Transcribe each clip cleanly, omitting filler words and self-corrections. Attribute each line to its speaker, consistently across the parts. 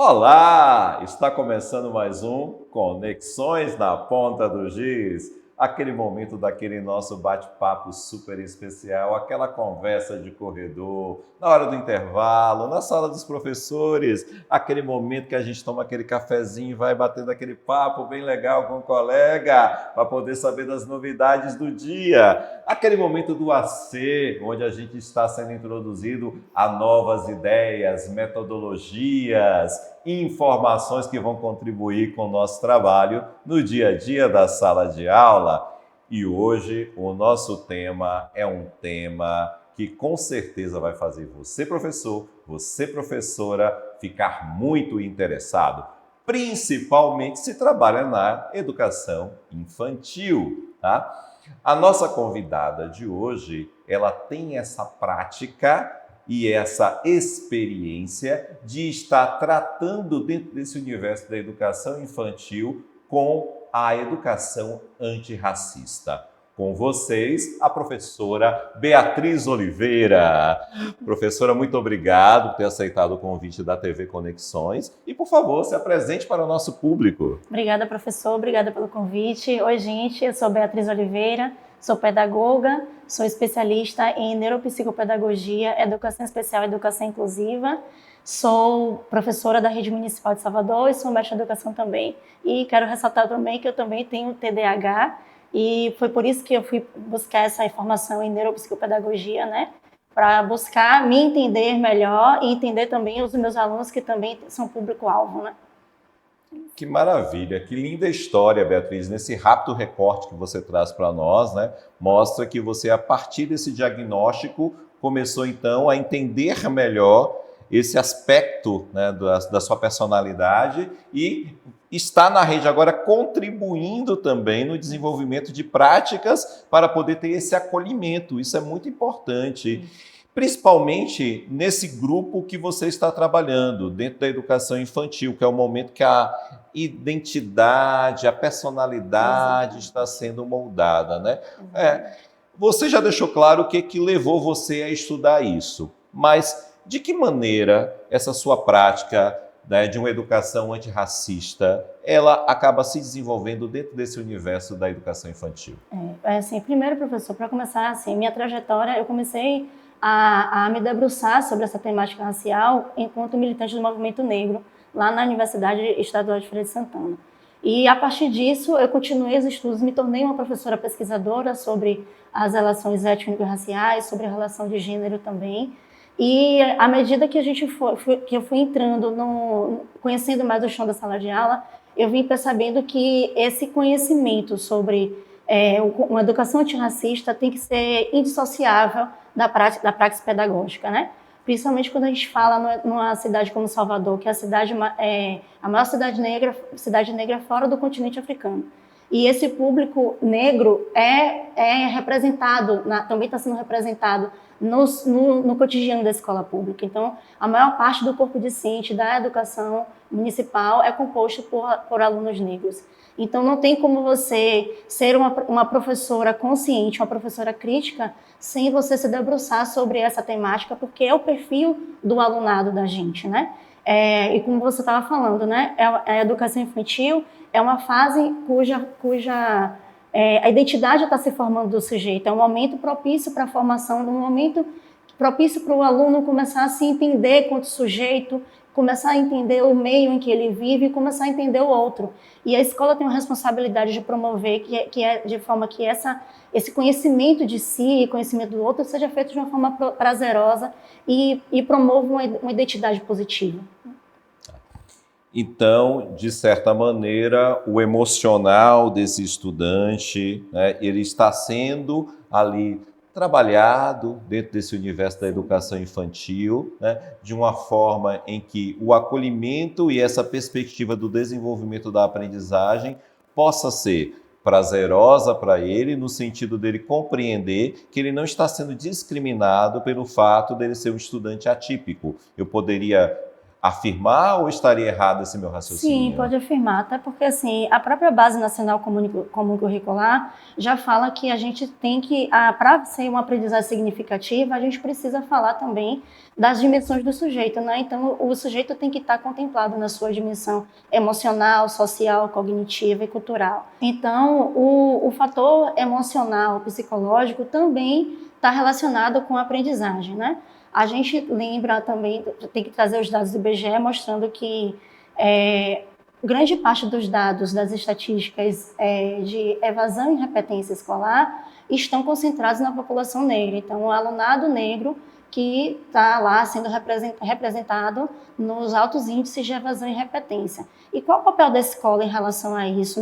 Speaker 1: Olá! Está começando mais um Conexões na Ponta do Giz. Aquele momento daquele nosso bate-papo super especial, aquela conversa de corredor, na hora do intervalo, na sala dos professores, aquele momento que a gente toma aquele cafezinho e vai batendo aquele papo bem legal com o colega, para poder saber das novidades do dia. Aquele momento do AC, onde a gente está sendo introduzido a novas ideias, metodologias, informações que vão contribuir com o nosso trabalho no dia a dia da sala de aula. E hoje o nosso tema é um tema que com certeza vai fazer você, professor, você, professora, ficar muito interessado, principalmente se trabalha na educação infantil, tá? A nossa convidada de hoje, ela tem essa prática e essa experiência de estar tratando dentro desse universo da educação infantil com a educação antirracista. Com vocês, a professora Beatriz Oliveira. Professora, muito obrigado por ter aceitado o convite da TV Conexões e, por favor, se apresente para o nosso público.
Speaker 2: Obrigada, professor. Obrigada pelo convite. Oi, gente. Eu sou Beatriz Oliveira, sou pedagoga, sou especialista em neuropsicopedagogia, educação especial e educação inclusiva. Sou professora da Rede Municipal de Salvador e sou mestre de educação também. E quero ressaltar também que eu também tenho TDAH e foi por isso que eu fui buscar essa informação em neuropsicopedagogia, né? Para buscar me entender melhor e entender também os meus alunos que também são público-alvo, né?
Speaker 1: Que maravilha, que linda história, Beatriz. Nesse rápido recorte que você traz para nós, né, mostra que você, a partir desse diagnóstico, começou então a entender melhor esse aspecto, né, da sua personalidade e está na rede agora contribuindo também no desenvolvimento de práticas para poder ter esse acolhimento. Isso é muito importante. Principalmente nesse grupo que você está trabalhando, dentro da educação infantil, que é o momento que a identidade, a personalidade está sendo moldada, né? Você já deixou claro o que levou você a estudar isso, mas de que maneira essa sua prática, né, de uma educação antirracista, ela acaba se desenvolvendo dentro desse universo da educação infantil?
Speaker 2: Assim, primeiro, professor, para começar, assim, minha trajetória, eu comecei a me debruçar sobre essa temática racial enquanto militante do movimento negro, lá na Universidade Estadual de Feira de Santana. E, a partir disso, eu continuei os estudos, me tornei uma professora pesquisadora sobre as relações étnico-raciais, sobre a relação de gênero também. E, à medida que que eu fui entrando, conhecendo mais o chão da sala de aula, eu vim percebendo que esse conhecimento sobre uma educação antirracista tem que ser indissociável da prática pedagógica, né? Principalmente quando a gente fala numa cidade como Salvador, que é a maior cidade negra fora do continente africano. E esse público negro é representado, também está sendo representado no cotidiano da escola pública. Então, a maior parte do corpo docente da educação municipal é composto por alunos negros. Então, não tem como você ser uma professora consciente, uma professora crítica, sem você se debruçar sobre essa temática, porque é o perfil do alunado da gente, né? E como você estava falando, né? A educação infantil é uma fase cuja a identidade está se formando do sujeito. É um momento propício para a formação, um momento propício para o aluno começar a se entender quanto sujeito, começar a entender o meio em que ele vive e começar a entender o outro. E a escola tem uma responsabilidade de promover de forma que esse conhecimento de si e conhecimento do outro seja feito de uma forma prazerosa e promova uma identidade positiva.
Speaker 1: Então, de certa maneira, o emocional desse estudante, né, ele está sendo ali trabalhado dentro desse universo da educação infantil, né, de uma forma em que o acolhimento e essa perspectiva do desenvolvimento da aprendizagem possa ser prazerosa para ele, no sentido dele compreender que ele não está sendo discriminado pelo fato dele ser um estudante atípico. Eu poderia afirmar ou estaria errado esse meu raciocínio?
Speaker 2: Sim, pode afirmar, até porque assim, a própria Base Nacional Comum Curricular já fala que a gente tem que, para ser uma aprendizagem significativa, a gente precisa falar também das dimensões do sujeito, né? Então, o sujeito tem que estar contemplado na sua dimensão emocional, social, cognitiva e cultural. Então, o fator emocional, psicológico também está relacionado com a aprendizagem, né? A gente lembra também, tem que trazer os dados do IBGE mostrando que grande parte dos dados das estatísticas de evasão e repetência escolar estão concentrados na população negra. Então, o alunado negro que está lá sendo representado nos altos índices de evasão e repetência. E qual o papel da escola em relação a isso?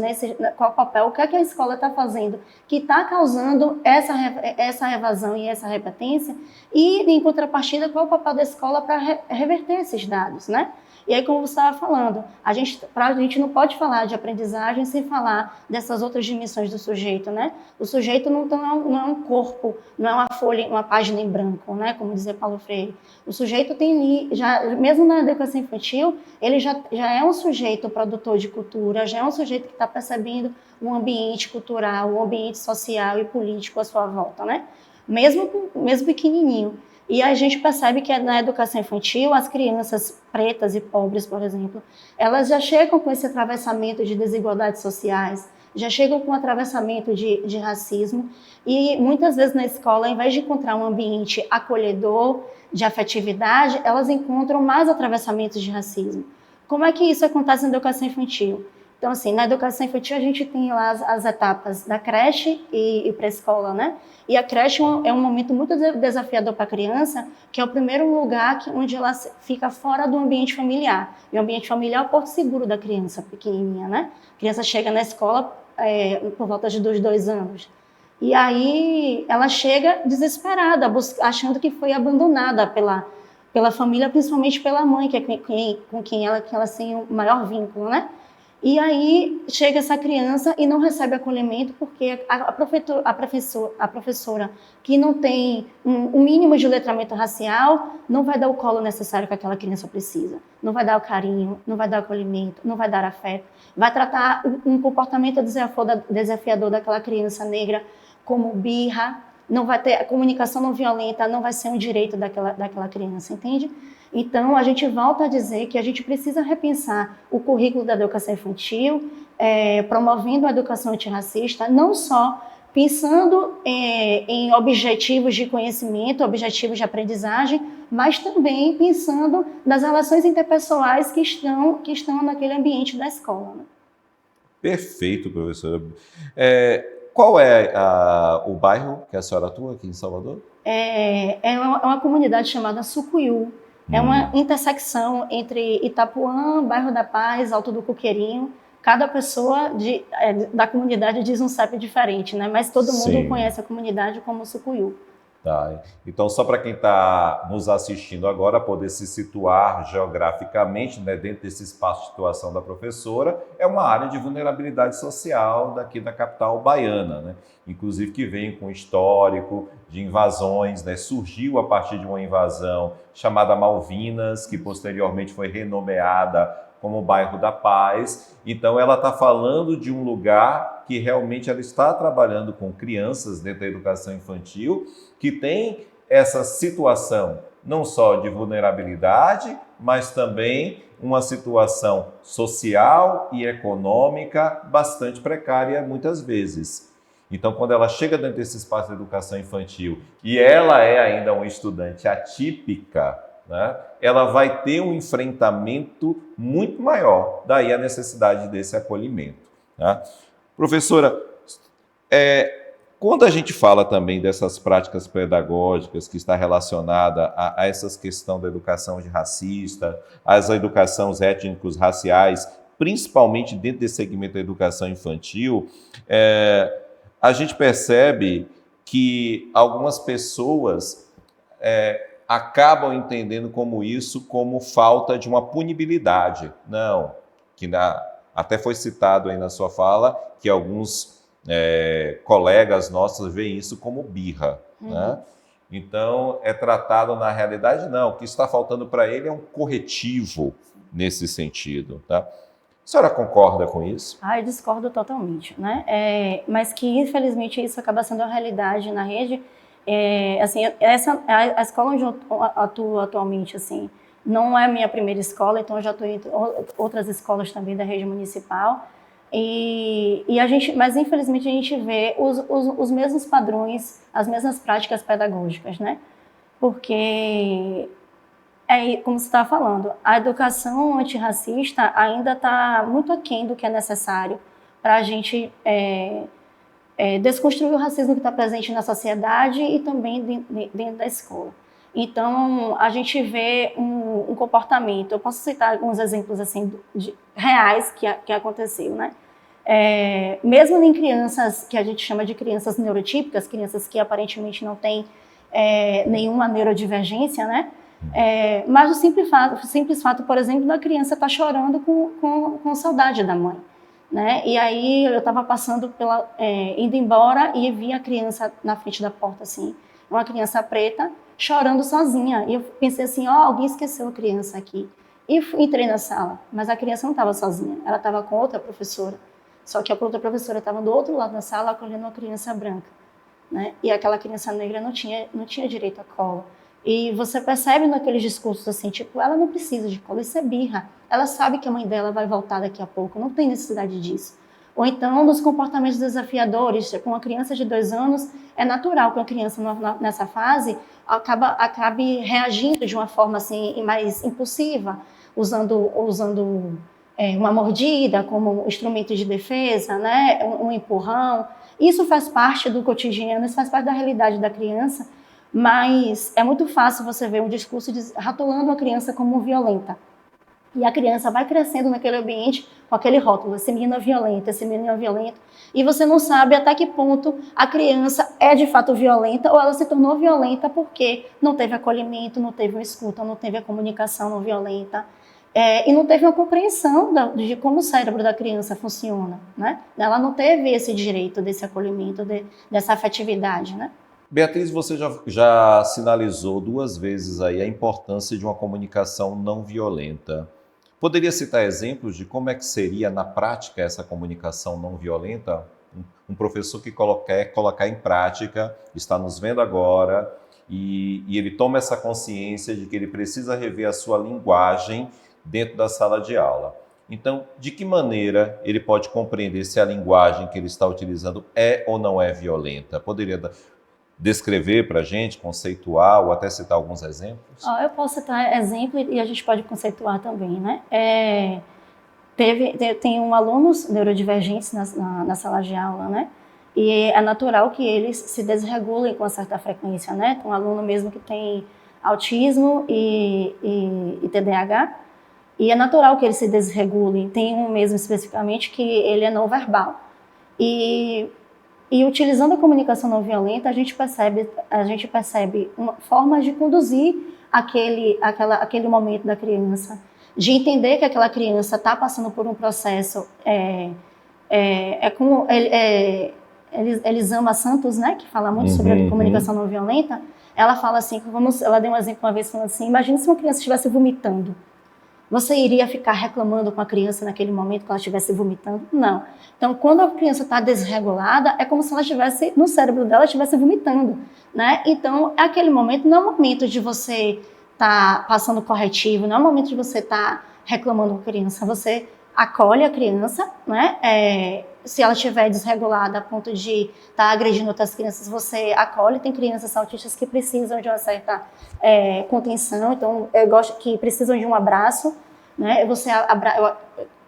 Speaker 2: Qual o papel? O que é que a escola está fazendo que está causando essa evasão e essa repetência? E, em contrapartida, qual o papel da escola para reverter esses dados, né? E aí, como você estava falando, a gente não pode falar de aprendizagem sem falar dessas outras dimensões do sujeito, né? O sujeito não é um corpo, não é uma folha, uma página em branco, né? Como dizia Paulo Freire. O sujeito tem, mesmo na educação infantil, ele já é um sujeito produtor de cultura, já é um sujeito que está percebendo um ambiente cultural, um ambiente social e político à sua volta, né? Mesmo pequenininho. E a gente percebe que na educação infantil, as crianças pretas e pobres, por exemplo, elas já chegam com esse atravessamento de desigualdades sociais, já chegam com atravessamento de racismo, e muitas vezes na escola, ao invés de encontrar um ambiente acolhedor, de afetividade, elas encontram mais atravessamentos de racismo. Como é que isso acontece na educação infantil? Então, assim, na educação infantil a gente tem lá as etapas da creche e pré-escola, né? E a creche é um momento muito desafiador para a criança, que é o primeiro lugar onde ela fica fora do ambiente familiar. E o ambiente familiar é o porto seguro da criança pequenininha, né? A criança chega na escola por volta de 2 anos. E aí ela chega desesperada, achando que foi abandonada pela família, principalmente pela mãe, que é com quem ela tem o maior vínculo, né? E aí chega essa criança e não recebe acolhimento porque a professora que não tem um mínimo de letramento racial não vai dar o colo necessário que aquela criança precisa. Não vai dar o carinho, não vai dar o acolhimento, não vai dar afeto. Vai tratar um comportamento desafiador daquela criança negra como birra. Não vai ter a comunicação não violenta, não vai ser um direito daquela criança, entende? Então, a gente volta a dizer que a gente precisa repensar o currículo da educação infantil, promovendo a educação antirracista, não só pensando em objetivos de conhecimento, objetivos de aprendizagem, mas também pensando nas relações interpessoais que estão naquele ambiente da escola, né?
Speaker 1: Perfeito, professora. Qual é o bairro que a senhora atua aqui em Salvador?
Speaker 2: É uma comunidade chamada Sucuyú. É uma intersecção entre Itapuã, Bairro da Paz, Alto do Coqueirinho. Cada pessoa da comunidade diz um CEP diferente, né? Mas todo mundo conhece a comunidade como Sucuyú.
Speaker 1: Tá. Então, só para quem está nos assistindo agora poder se situar geograficamente, né, dentro desse espaço de situação da professora, é uma área de vulnerabilidade social daqui da capital baiana, né? Inclusive que vem com histórico de invasões, né? Surgiu a partir de uma invasão chamada Malvinas, que posteriormente foi renomeada como Bairro da Paz. Então, ela está falando de um lugar que realmente ela está trabalhando com crianças dentro da educação infantil, que tem essa situação não só de vulnerabilidade, mas também uma situação social e econômica bastante precária muitas vezes. Então, quando ela chega dentro desse espaço de educação infantil e ela é ainda uma estudante atípica, né, ela vai ter um enfrentamento muito maior, daí a necessidade desse acolhimento. Né? Professora, quando a gente fala também dessas práticas pedagógicas que está relacionada a essas questões da educação antirracista, as educações étnicos raciais, principalmente dentro desse segmento da educação infantil, a gente percebe que algumas pessoas acabam entendendo como isso como falta de uma punibilidade. Não, até foi citado aí na sua fala que alguns colegas nossos veem isso como birra, né? Então, é tratado na realidade, não. O que está faltando para ele é um corretivo nesse sentido, tá? A senhora concorda com isso?
Speaker 2: Eu discordo totalmente, né? Mas que, infelizmente, isso acaba sendo a realidade na rede. Assim, a escola onde eu atuo atualmente, assim, não é a minha primeira escola, então eu já estou em outras escolas também da rede municipal. Mas infelizmente a gente vê os mesmos padrões, as mesmas práticas pedagógicas, né? Porque como você estava falando, a educação antirracista ainda está muito aquém do que é necessário para a gente desconstruir o racismo que está presente na sociedade e também dentro da escola. Então, a gente vê um comportamento, eu posso citar alguns exemplos assim, reais que aconteceu, né? Mesmo em crianças que a gente chama de crianças neurotípicas, crianças que aparentemente não têm nenhuma neurodivergência, né? Mas o simples fato, por exemplo, da criança estar chorando com saudade da mãe, né? E aí eu estava passando indo embora e vi a criança na frente da porta, assim, uma criança preta chorando sozinha. E eu pensei assim, alguém esqueceu a criança aqui. E entrei na sala, mas a criança não estava sozinha, ela estava com outra professora. Só que a outra professora estava do outro lado da sala acolhendo uma criança branca, né? E aquela criança negra não tinha direito à cola. E você percebe naqueles discursos assim, tipo, ela não precisa de cola, isso é birra. Ela sabe que a mãe dela vai voltar daqui a pouco, não tem necessidade disso. Ou então, nos comportamentos desafiadores, com uma criança de 2 anos, é natural que a criança nessa fase acabe reagindo de uma forma assim mais impulsiva, usando uma mordida como instrumento de defesa, né? Um empurrão. Isso faz parte do cotidiano, isso faz parte da realidade da criança, mas é muito fácil você ver um discurso rotulando a criança como violenta. E a criança vai crescendo naquele ambiente com aquele rótulo, esse menino é violento, esse menino é violento, e você não sabe até que ponto a criança é de fato violenta ou ela se tornou violenta porque não teve acolhimento, não teve uma escuta, não teve a comunicação não violenta, e não teve uma compreensão de como o cérebro da criança funciona, né? Ela não teve esse direito desse acolhimento, dessa afetividade, né?
Speaker 1: Beatriz, você já sinalizou 2 vezes aí a importância de uma comunicação não violenta. Poderia citar exemplos de como é que seria na prática essa comunicação não violenta? Um professor que quer colocar em prática, está nos vendo agora, e ele toma essa consciência de que ele precisa rever a sua linguagem dentro da sala de aula. Então, de que maneira ele pode compreender se a linguagem que ele está utilizando é ou não é violenta? Poderia descrever para a gente, conceituar ou até citar alguns exemplos?
Speaker 2: Eu posso citar exemplo e a gente pode conceituar também, né? Tem alunos neurodivergentes na sala de aula, né? E é natural que eles se desregulem com uma certa frequência, né? Tem um aluno mesmo que tem autismo e TDAH, e é natural que ele se desregule. Tem um mesmo especificamente que ele é não verbal. E utilizando a comunicação não violenta, a gente percebe formas de conduzir aquele momento da criança, de entender que aquela criança está passando por um processo. Como Elisama Santos, né, que fala muito sobre a comunicação não violenta, ela fala assim, ela deu um exemplo uma vez falando assim, imagine se uma criança estivesse vomitando. Você iria ficar reclamando com a criança naquele momento que ela estivesse vomitando? Não. Então, quando a criança está desregulada, é como se ela estivesse, no cérebro dela, estivesse vomitando, né? Então, aquele momento não é um momento de você estar passando corretivo, não é um momento de você estar reclamando com a criança. Você acolhe a criança, né? Se ela estiver desregulada a ponto de estar agredindo outras crianças, você acolhe. Tem crianças autistas que precisam de uma certa contenção, então eu gosto que precisam de um abraço, né?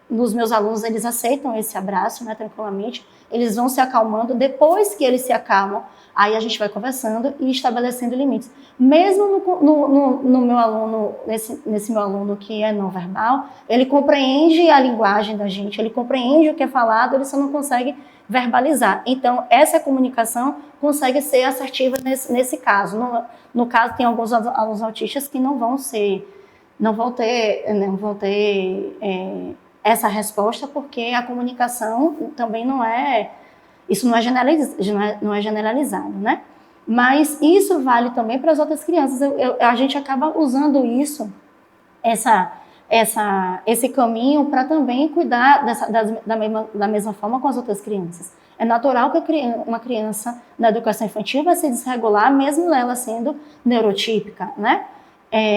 Speaker 2: Nos meus alunos, eles aceitam esse abraço, né, tranquilamente, eles vão se acalmando, depois que eles se acalmam, aí a gente vai conversando e estabelecendo limites. Mesmo no meu aluno, nesse meu aluno que é não verbal, ele compreende a linguagem da gente, ele compreende o que é falado, ele só não consegue verbalizar. Então, essa comunicação consegue ser assertiva nesse caso. No caso, tem alguns alunos autistas que não vão ter essa resposta, porque a comunicação também isso não é generalizado, né? Mas isso vale também para as outras crianças. A gente acaba usando isso, esse caminho para também cuidar da mesma forma com as outras crianças. É natural que uma criança na educação infantil vai se desregular, mesmo ela sendo neurotípica, né?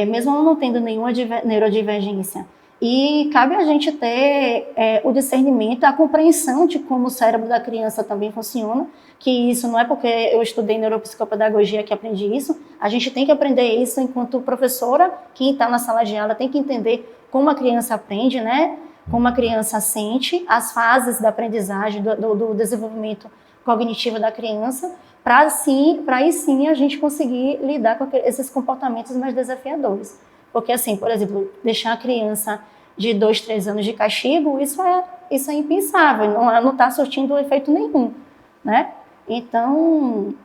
Speaker 2: Mesmo ela não tendo nenhuma neurodivergência. E cabe a gente ter o discernimento, a compreensão de como o cérebro da criança também funciona, que isso não é porque eu estudei neuropsicopedagogia que aprendi isso, a gente tem que aprender isso enquanto professora, quem está na sala de aula tem que entender como a criança aprende, né? Como a criança sente, as fases da aprendizagem, do desenvolvimento cognitivo da criança, para aí sim a gente conseguir lidar com esses comportamentos mais desafiadores. Porque assim, por exemplo, deixar a criança de 2, 3 anos de castigo, isso é impensável, não está surtindo efeito nenhum, né? Então,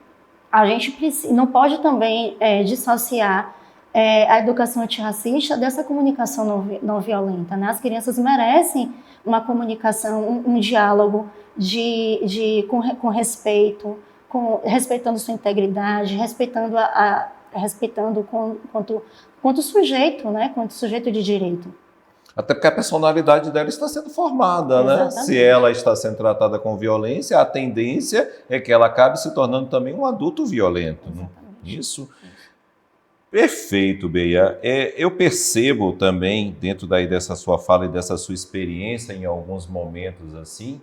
Speaker 2: a gente não pode também dissociar a educação antirracista dessa comunicação não violenta, né? As crianças merecem uma comunicação, um diálogo com respeito, respeitando sua integridade, respeitando quanto sujeito, né? Quanto sujeito de direito.
Speaker 1: Até porque a personalidade dela está sendo formada, né? Se ela está sendo tratada com violência, a tendência é que ela acabe se tornando também um adulto violento. Né? Isso. Perfeito, Beia. Eu percebo também, dentro daí dessa sua fala e dessa sua experiência em alguns momentos assim,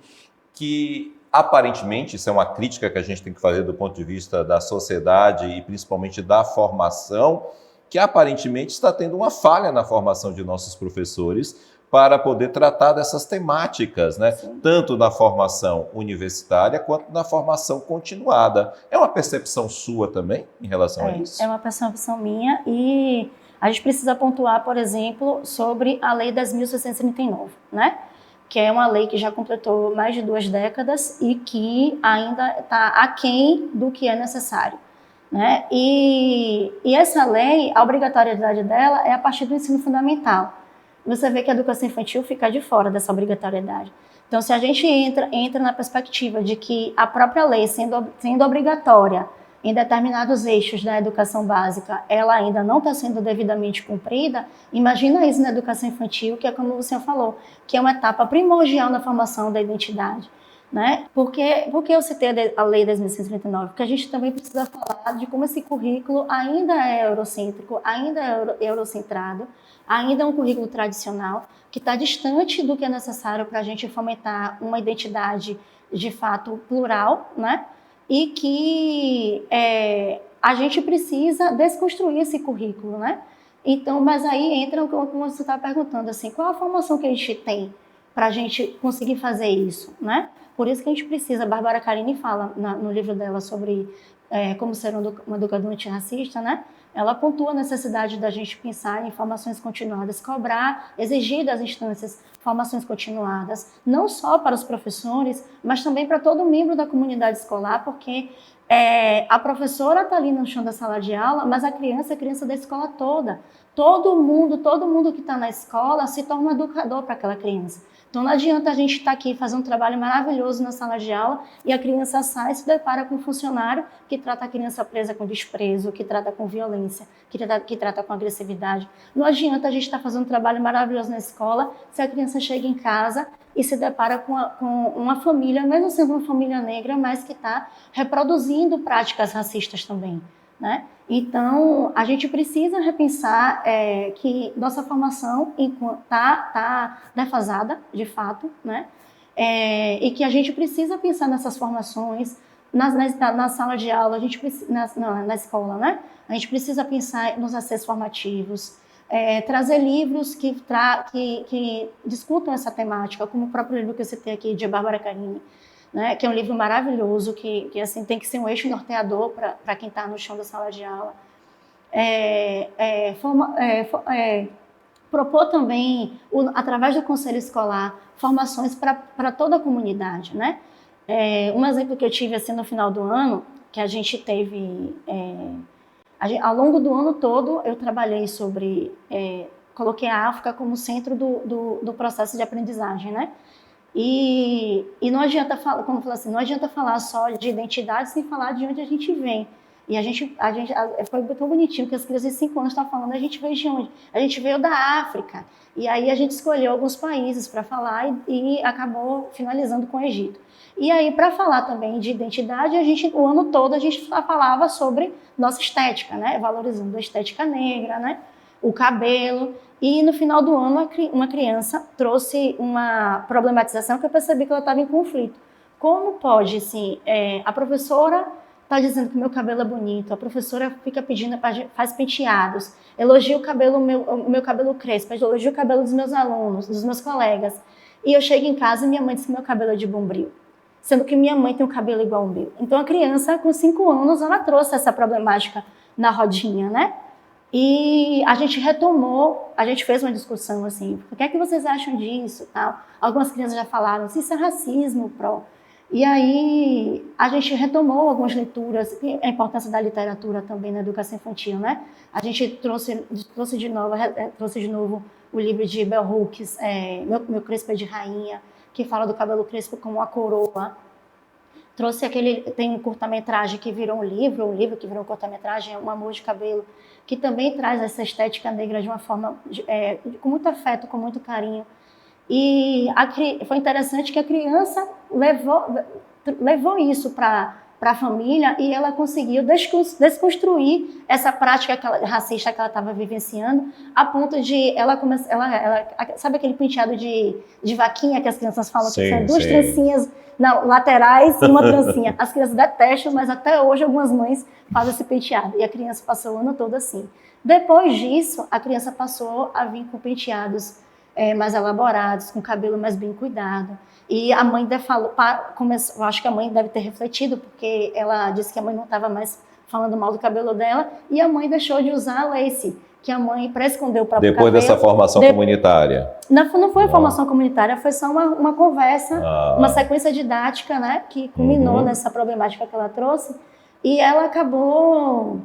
Speaker 1: que aparentemente, isso é uma crítica que a gente tem que fazer do ponto de vista da sociedade e principalmente da formação, que aparentemente está tendo uma falha na formação de nossos professores para poder tratar dessas temáticas, né? Tanto na formação universitária quanto na formação continuada. É uma percepção sua também em relação a isso?
Speaker 2: É uma percepção minha e a gente precisa pontuar, por exemplo, sobre a Lei 10.639, né? Que é uma lei que já completou mais de 2 décadas e que ainda está aquém do que é necessário. Né? E essa lei, a obrigatoriedade dela é a partir do ensino fundamental. Você vê que a educação infantil fica de fora dessa obrigatoriedade. Então, se a gente entra na perspectiva de que a própria lei, sendo obrigatória em determinados eixos da educação básica, ela ainda não está sendo devidamente cumprida, imagina isso na educação infantil, que é como você falou, que é uma etapa primordial na formação da identidade. Né? Por que eu citei a Lei 10.639? Porque a gente também precisa falar de como esse currículo ainda é eurocêntrico, ainda é eurocentrado, ainda é um currículo tradicional, que está distante do que é necessário para a gente fomentar uma identidade de fato plural, né? E que a gente precisa desconstruir esse currículo, né? Então, mas aí entra como você está perguntando, assim, qual a formação que a gente tem para a gente conseguir fazer isso, né? Por isso que a gente precisa, a Bárbara Carini fala no livro dela sobre como ser um educador antirracista, né? Ela pontua a necessidade da gente pensar em formações continuadas, cobrar, exigir das instâncias formações continuadas, não só para os professores, mas também para todo membro da comunidade escolar, porque a professora está ali no chão da sala de aula, mas a criança é a criança da escola toda. Todo mundo que está na escola se torna um educador para aquela criança. Então não adianta a gente estar aqui fazendo um trabalho maravilhoso na sala de aula e a criança sai e se depara com um funcionário que trata a criança presa com desprezo, que trata com violência, que trata com agressividade. Não adianta a gente estar fazendo um trabalho maravilhoso na escola se a criança chega em casa e se depara com uma família, mesmo sendo uma família negra, mas que está reproduzindo práticas racistas também. Né? Então, a gente precisa repensar que nossa formação está defasada, de fato, né? E que a gente precisa pensar nessas formações na sala de aula, na escola, né? A gente precisa pensar nos acessos formativos, trazer livros que discutam essa temática, como o próprio livro que eu citei aqui, de Bárbara Carini, né, que é um livro maravilhoso, que assim, tem que ser um eixo norteador para quem está no chão da sala de aula. Propor também, através do conselho escolar, formações para toda a comunidade. Né? Um exemplo que eu tive assim, no final do ano, que a gente teve... ao longo do ano todo, eu trabalhei sobre... coloquei a África como centro do processo de aprendizagem, né? E não adianta falar, como eu falo assim, não adianta falar só de identidade sem falar de onde a gente vem. Foi tão bonitinho que as crianças de 5 anos estavam falando, a gente veio de onde? A gente veio da África. E aí a gente escolheu alguns países para falar e acabou finalizando com o Egito. E aí, para falar também de identidade, o ano todo a gente falava sobre nossa estética, né? Valorizando a estética negra, né? O cabelo. E no final do ano, uma criança trouxe uma problematização que eu percebi que ela estava em conflito. Como pode, assim, a professora está dizendo que o meu cabelo é bonito, a professora fica pedindo, faz penteados, elogia o meu cabelo crespo, elogia o cabelo dos meus alunos, dos meus colegas. E eu chego em casa e minha mãe diz que meu cabelo é de bombril, sendo que minha mãe tem um cabelo igual ao meu. Então a criança, com 5 anos, ela trouxe essa problemática na rodinha, né? E a gente retomou, a gente fez uma discussão assim, o que é que vocês acham disso? Tal. Algumas crianças já falaram, isso é racismo, E aí a gente retomou algumas leituras, a importância da literatura também na educação infantil, né? A gente trouxe de novo o livro de Bell Hooks, Meu Crespo é de Rainha, que fala do cabelo crespo como uma coroa. Tem um curta-metragem que virou um livro que virou um curta-metragem, é Um Amor de Cabelo, que também traz essa estética negra de uma forma, com muito afeto, com muito carinho. E foi interessante que a criança levou isso para a família e ela conseguiu desconstruir essa prática racista que ela estava vivenciando, a ponto de sabe aquele penteado de vaquinha que as crianças falam, que são duas trancinhas laterais e uma trancinha. As crianças detestam, mas até hoje algumas mães fazem esse penteado. E a criança passou o ano todo assim. Depois disso, a criança passou a vir com penteados mais elaborados, com cabelo mais bem cuidado. E a mãe falou, eu acho que a mãe deve ter refletido, porque ela disse que a mãe não estava mais falando mal do cabelo dela, e a mãe deixou de usar a lace, que a mãe, para esconder o próprio
Speaker 1: cabelo... Depois dessa formação comunitária?
Speaker 2: Não foi a formação comunitária, foi só uma conversa, uma sequência didática, né, que culminou nessa problemática que ela trouxe, e ela acabou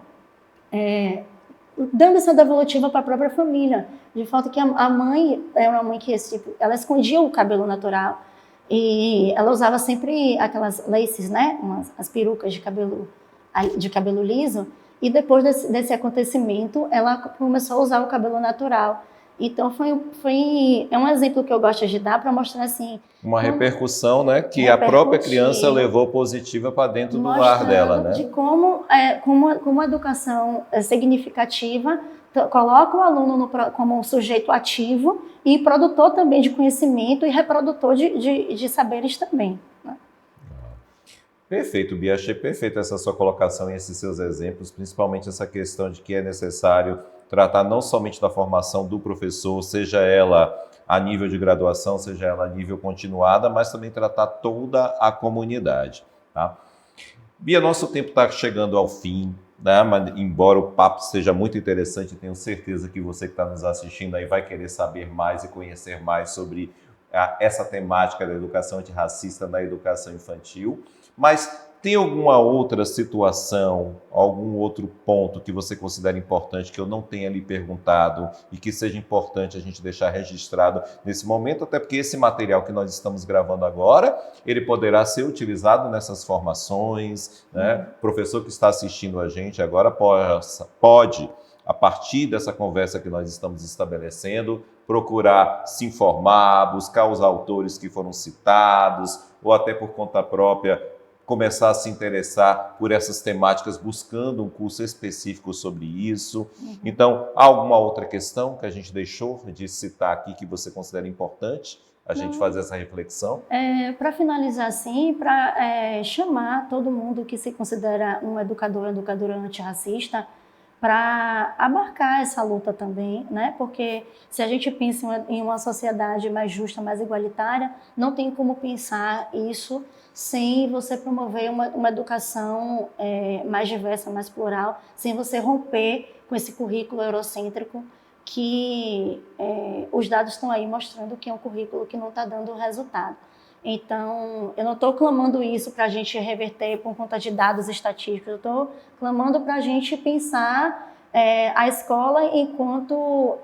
Speaker 2: dando essa devolutiva para a própria família, de fato que a mãe é uma mãe que ela escondia o cabelo natural e ela usava sempre aquelas laces, né, as perucas de cabelo liso, e depois desse acontecimento ela começou a usar o cabelo natural. Então é um exemplo que eu gosto de dar para mostrar assim
Speaker 1: uma repercussão, né, que a própria criança levou positiva para dentro do lar dela, né?
Speaker 2: De como a educação significativa coloca o aluno como um sujeito ativo e produtor também de conhecimento e reprodutor de saberes também, né?
Speaker 1: Perfeito, Bia, achei perfeita essa sua colocação e esses seus exemplos, principalmente essa questão de que é necessário tratar não somente da formação do professor, seja ela a nível de graduação, seja ela a nível continuada, mas também tratar toda a comunidade, tá? Bia, nosso tempo está chegando ao fim, né? Mas, embora o papo seja muito interessante, tenho certeza que você que está nos assistindo aí vai querer saber mais e conhecer mais sobre essa temática da educação antirracista na educação infantil. Mas tem alguma outra situação, algum outro ponto que você considera importante, que eu não tenha lhe perguntado e que seja importante a gente deixar registrado nesse momento, até porque esse material que nós estamos gravando agora, ele poderá ser utilizado nessas formações, né? O professor que está assistindo a gente agora pode, a partir dessa conversa que nós estamos estabelecendo, procurar se informar, buscar os autores que foram citados, ou até por conta própria, começar a se interessar por essas temáticas, buscando um curso específico sobre isso. Então, há alguma outra questão que a gente deixou de citar aqui que você considera importante a gente fazer essa reflexão?
Speaker 2: Para finalizar, assim, para chamar todo mundo que se considera um educador, educadora antirracista, para abarcar essa luta também, né? Porque se a gente pensa em uma sociedade mais justa, mais igualitária, não tem como pensar isso sem você promover uma educação mais diversa, mais plural, sem você romper com esse currículo eurocêntrico que os dados estão aí mostrando que é um currículo que não está dando resultado. Então, eu não estou clamando isso para a gente reverter por conta de dados estatísticos, eu estou clamando para a gente pensar a escola enquanto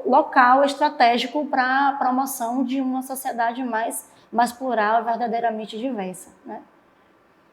Speaker 2: local estratégico para a promoção de uma sociedade mais plural e verdadeiramente diversa, né?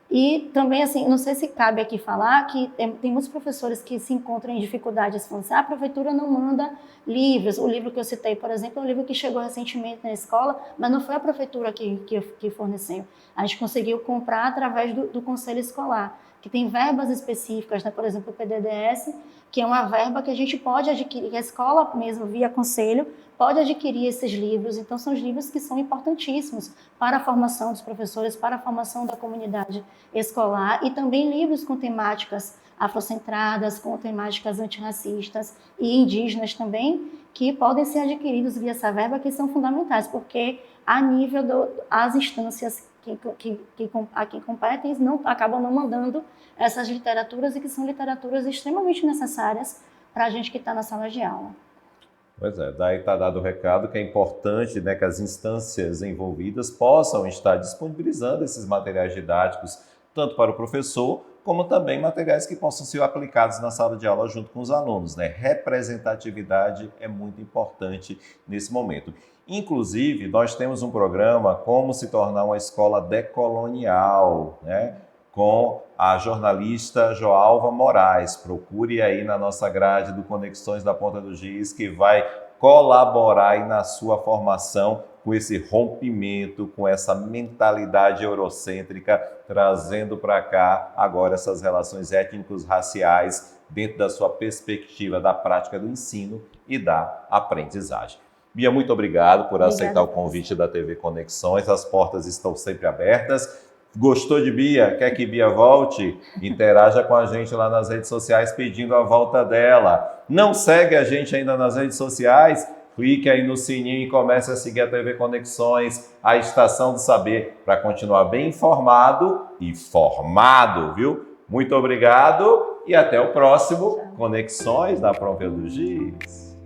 Speaker 2: E também, assim, não sei se cabe aqui falar que tem muitos professores que se encontram em dificuldades, falando assim, a prefeitura não manda livros. O livro que eu citei, por exemplo, é um livro que chegou recentemente na escola, mas não foi a prefeitura que forneceu. A gente conseguiu comprar através do conselho escolar, que tem verbas específicas, né? Por exemplo, o PDDS, que é uma verba que a gente pode adquirir, que a escola mesmo, via conselho, pode adquirir esses livros. Então, são os livros que são importantíssimos para a formação dos professores, para a formação da comunidade escolar, e também livros com temáticas afrocentradas, com temáticas antirracistas e indígenas também, que podem ser adquiridos via essa verba, que são fundamentais, porque a nível as instâncias a quem competem acabam não mandando essas literaturas, e que são literaturas extremamente necessárias para a gente que está na sala de aula.
Speaker 1: Pois é, daí está dado o recado que é importante, né, que as instâncias envolvidas possam estar disponibilizando esses materiais didáticos, tanto para o professor, como também materiais que possam ser aplicados na sala de aula junto com os alunos, né? Representatividade é muito importante nesse momento. Inclusive, nós temos um programa Como se tornar uma escola decolonial, né? Com a jornalista Joalva Moraes. Procure aí na nossa grade do Conexões da Ponta do Giz, que vai colaborar aí na sua formação com esse rompimento, com essa mentalidade eurocêntrica, trazendo para cá agora essas relações étnicos-raciais dentro da sua perspectiva da prática do ensino e da aprendizagem. Bia, muito obrigado por aceitar o convite da TV Conexões. As portas estão sempre abertas. Gostou de Bia? Quer que Bia volte? Interaja com a gente lá nas redes sociais pedindo a volta dela. Não segue a gente ainda nas redes sociais? Clique aí no sininho e comece a seguir a TV Conexões, a Estação do Saber, para continuar bem informado e formado, viu? Muito obrigado e até o próximo Conexões da Ponta do Giz.